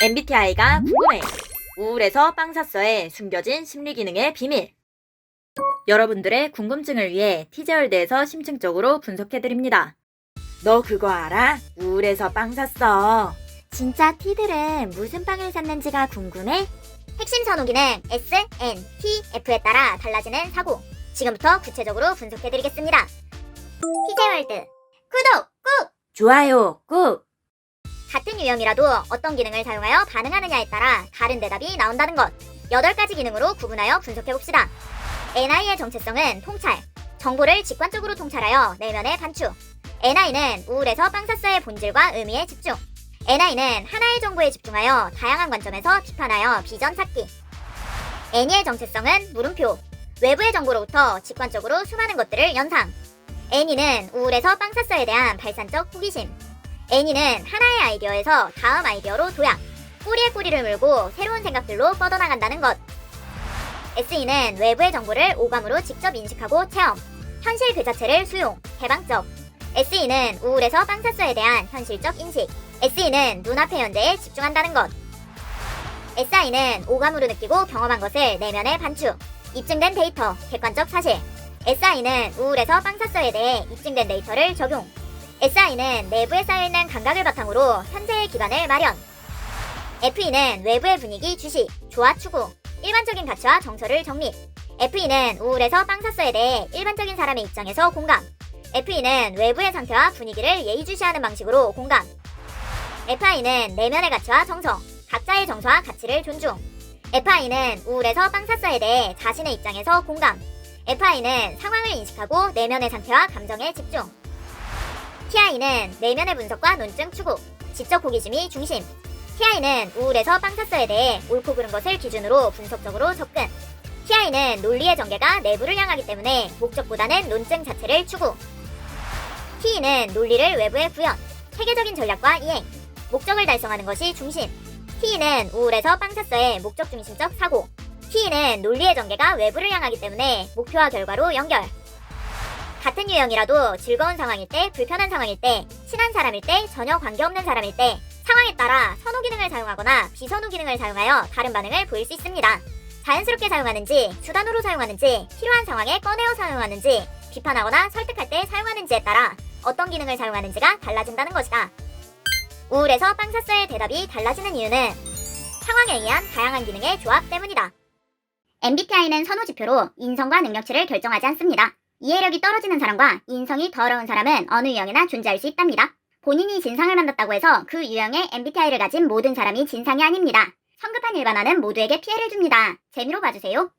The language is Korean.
MBTI가 궁금해. 우울해서 빵 샀어의 숨겨진 심리 기능의 비밀. 여러분들의 궁금증을 위해 티제월드에서 심층적으로 분석해드립니다. 너 그거 알아? 우울해서 빵 샀어. 진짜 T들은 무슨 빵을 샀는지가 궁금해? 핵심 선호 기능 S, N, T, F에 따라 달라지는 사고. 지금부터 구체적으로 분석해드리겠습니다. 티제월드 구독 꾹! 좋아요 꾹! 같은 유형이라도 어떤 기능을 사용하여 반응하느냐에 따라 다른 대답이 나온다는 것. 8가지 기능으로 구분하여 분석해봅시다. NI의 정체성은 통찰. 정보를 직관적으로 통찰하여 내면에 반추. NI는 우울해서 빵 샀어의 본질과 의미에 집중. NI는 하나의 정보에 집중하여 다양한 관점에서 비판하여 비전 찾기. N의 정체성은 물음표. 외부의 정보로부터 직관적으로 수많은 것들을 연상. N이는 우울해서 빵 샀어에 대한 발산적 호기심. N이는 하나의 아이디어에서 다음 아이디어로 도약. 꼬리에 꼬리를 물고 새로운 생각들로 뻗어나간다는 것. SE는 외부의 정보를 오감으로 직접 인식하고 체험. 현실 그 자체를 수용. 개방적. SE는 우울해서 빵 샀어에 대한 현실적 인식. SE는 눈앞의 현재에 집중한다는 것. SI는 오감으로 느끼고 경험한 것을 내면에 반추. 입증된 데이터, 객관적 사실. SI는 우울해서 빵 샀어에 대해 입증된 데이터를 적용. SI는 내부에 쌓여있는 감각을 바탕으로 현재의 기반을 마련. FE는 외부의 분위기 주식, 조화 추구. 일반적인 가치와 정서를 정립. FE는 우울해서 빵 샀어에 대해 일반적인 사람의 입장에서 공감. FE는 외부의 상태와 분위기를 예의주시하는 방식으로 공감. FI는 내면의 가치와 정서, 각자의 정서와 가치를 존중. FI는 우울해서 빵 샀어에 대해 자신의 입장에서 공감. FI는 상황을 인식하고 내면의 상태와 감정에 집중. TI는 내면의 분석과 논증 추구, 지적 호기심이 중심. TI는 우울해서 빵 샀어에 대해 옳고 그른 것을 기준으로 분석적으로 접근. TI는 논리의 전개가 내부를 향하기 때문에 목적보다는 논증 자체를 추구. T는 논리를 외부에 구현, 체계적인 전략과 이행, 목적을 달성하는 것이 중심. T는 우울해서 빵 샀어의 목적 중심적 사고. T는 논리의 전개가 외부를 향하기 때문에 목표와 결과로 연결. 같은 유형이라도 즐거운 상황일 때, 불편한 상황일 때, 친한 사람일 때, 전혀 관계없는 사람일 때 상황에 따라 선호 기능을 사용하거나 비선호 기능을 사용하여 다른 반응을 보일 수 있습니다. 자연스럽게 사용하는지, 수단으로 사용하는지, 필요한 상황에 꺼내어 사용하는지, 비판하거나 설득할 때 사용하는지에 따라 어떤 기능을 사용하는지가 달라진다는 것이다. 우울해서 빵 샀어의 대답이 달라지는 이유는 상황에 의한 다양한 기능의 조합 때문이다. MBTI는 선호지표로 인성과 능력치를 결정하지 않습니다. 이해력이 떨어지는 사람과 인성이 더러운 사람은 어느 유형이나 존재할 수 있답니다. 본인이 진상을 만났다고 해서 그 유형의 MBTI를 가진 모든 사람이 진상이 아닙니다. 성급한 일반화는 모두에게 피해를 줍니다. 재미로 봐주세요.